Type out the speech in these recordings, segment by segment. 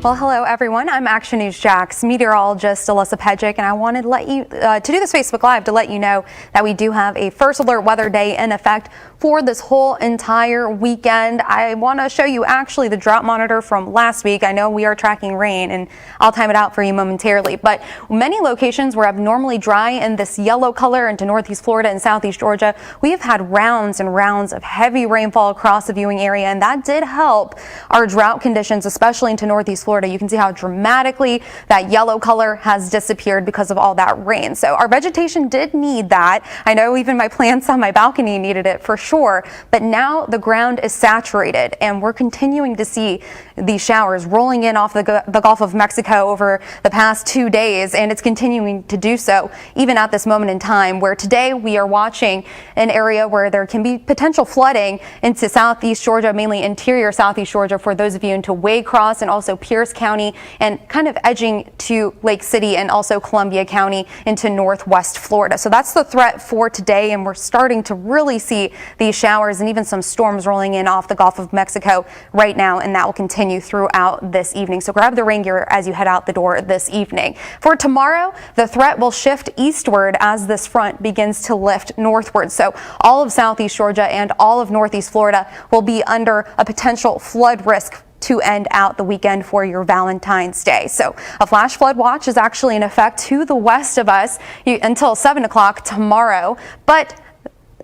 Well, hello everyone. I'm Action News Jax meteorologist Alyssa Pejic, and I wanted to let you to do this Facebook Live to let you know that we do have a first alert weather day in effect for this whole entire weekend. I want to show you actually the drought monitor from last week. I know we are tracking rain, and I'll time it out for you momentarily, but many locations were abnormally dry in this yellow color into northeast Florida and southeast Georgia. We have had rounds and rounds of heavy rainfall across the viewing area, and that did help our drought conditions, especially into northeast Florida. You can see how dramatically that yellow color has disappeared because of all that rain. So our vegetation did need that. I know even my plants on my balcony needed it for sure, but now the ground is saturated and we're continuing to see these showers rolling in off the Gulf of Mexico over the past 2 days, and it's continuing to do so even at this moment in time, where today we are watching an area where there can be potential flooding into southeast Georgia, mainly interior southeast Georgia, for those of you into Waycross and also Pierce County, and kind of edging to Lake City and also Columbia County into northwest Florida. So that's the threat for today, and we're starting to really see these showers and even some storms rolling in off the Gulf of Mexico right now, and that will continue throughout this evening. So grab the rain gear as you head out the door this evening. For tomorrow, the threat will shift eastward as this front begins to lift northward. So all of southeast Georgia and all of northeast Florida will be under a potential flood risk to end out the weekend for your Valentine's Day. So a flash flood watch is actually in effect to the west of us until 7 o'clock tomorrow, but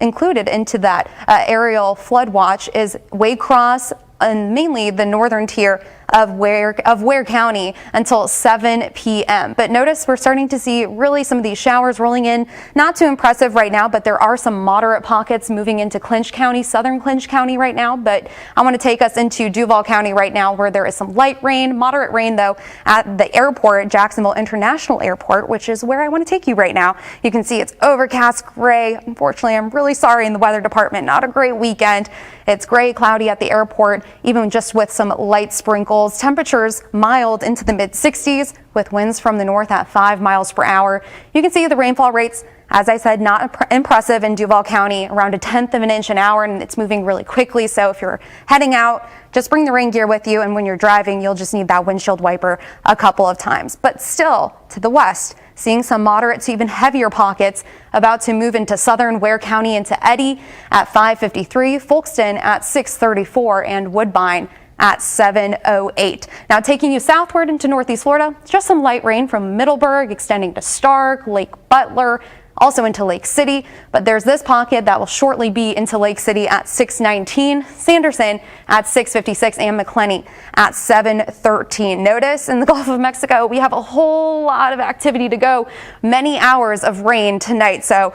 included into that aerial flood watch is Waycross and mainly the northern tier of Ware County until 7 p.m. But notice we're starting to see really some of these showers rolling in. Not too impressive right now, but there are some moderate pockets moving into Clinch County, southern Clinch County right now. But I want to take us into Duval County right now, where there is some light rain, moderate rain though, at the airport, Jacksonville International Airport, which is where I want to take you right now. You can see it's overcast, gray. Unfortunately, I'm really sorry in the weather department. Not a great weekend. It's gray, cloudy at the airport, even just with some light sprinkles. Temperatures mild into the mid-60s with winds from the north at 5 miles per hour. You can see the rainfall rates, as I said, not impressive in Duval County, around 1/10 of an inch an hour, and it's moving really quickly. So if you're heading out, just bring the rain gear with you, and when you're driving, you'll just need that windshield wiper a couple of times. But still, to the west, seeing some moderate to even heavier pockets about to move into southern Ware County into Eddy at 5:53, Folkston at 6:34, and Woodbine at 7:08. Now taking you southward into northeast Florida, just some light rain from Middleburg extending to Stark, Lake Butler, also into Lake City, but there's this pocket that will shortly be into Lake City at 6:19, Sanderson at 6:56, and McClenny at 7:13. Notice in the Gulf of Mexico, we have a whole lot of activity to go, many hours of rain tonight, so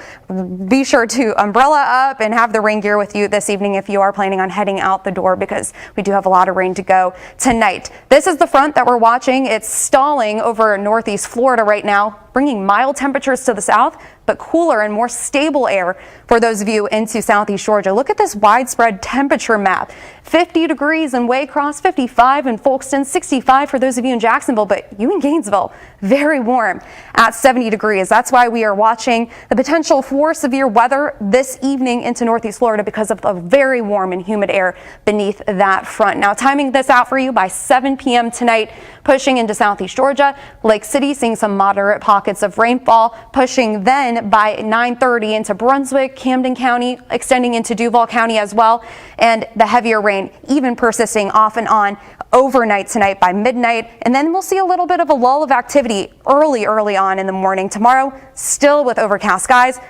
be sure to umbrella up and have the rain gear with you this evening if you are planning on heading out the door, because we do have a lot of rain to go tonight. This is the front that we're watching. It's stalling over northeast Florida right now, bringing mild temperatures to the south, but cooler and more stable air for those of you into southeast Georgia. Look at this widespread temperature map. 50 degrees in Waycross, 55 in Folkston, 65 for those of you in Jacksonville, but you in Gainesville, very warm at 70 degrees. That's why we are watching the potential for severe weather this evening into northeast Florida because of the very warm and humid air beneath that front. Now timing this out for you by 7 p.m. tonight, pushing into southeast Georgia, Lake City seeing some moderate pockets of rainfall, pushing then by 9:30 into Brunswick, Camden County, extending into Duval County as well, and the heavier rain even persisting off and on overnight tonight by midnight, and then we'll see a little bit of a lull of activity early on in the morning tomorrow, still with overcast skies.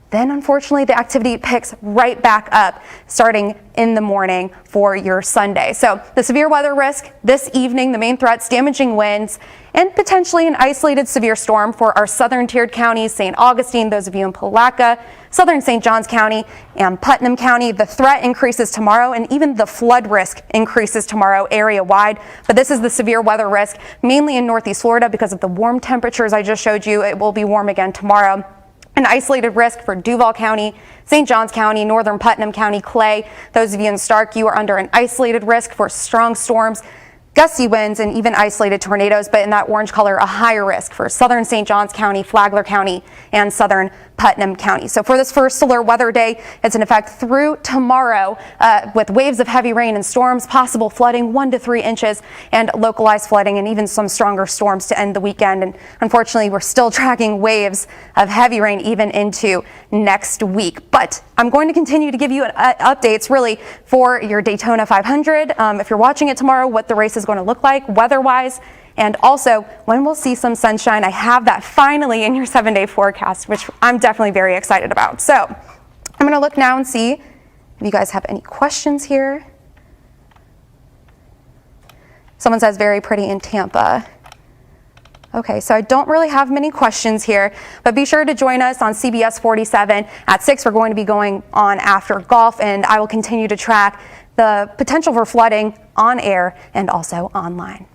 Then unfortunately the activity picks right back up starting in the morning for your Sunday. So the severe weather risk this evening, the main threats, damaging winds and potentially an isolated severe storm for our southern tiered counties, St. Augustine, those of you in Palatka, southern St. Johns County and Putnam County. The threat increases tomorrow, and even the flood risk increases tomorrow area wide. But this is the severe weather risk mainly in northeast Florida because of the warm temperatures I just showed you. It will be warm again tomorrow. An isolated risk for Duval County, St. Johns County, northern Putnam County, Clay. Those of you in Stark, you are under an isolated risk for strong storms. gusty winds and even isolated tornadoes, but in that orange color, a higher risk for southern St. Johns County, Flagler County, and southern Putnam County. So for this first alert weather day, it's in effect through tomorrow with waves of heavy rain and storms, possible flooding 1 to 3 inches, and localized flooding and even some stronger storms to end the weekend. And unfortunately, we're still tracking waves of heavy rain even into next week. But I'm going to continue to give you updates really for your Daytona 500. If you're watching it tomorrow, what the race is going to look like weather-wise, and also when we'll see some sunshine. I have that finally in your 7-day forecast, which I'm definitely very excited about. So I'm going to look now and see if you guys have any questions here. Someone says very pretty in Tampa. Okay, so I don't really have many questions here, but be sure to join us on CBS 47 at 6. We're going to be going on after golf, and I will continue to track the potential for flooding on air and also online.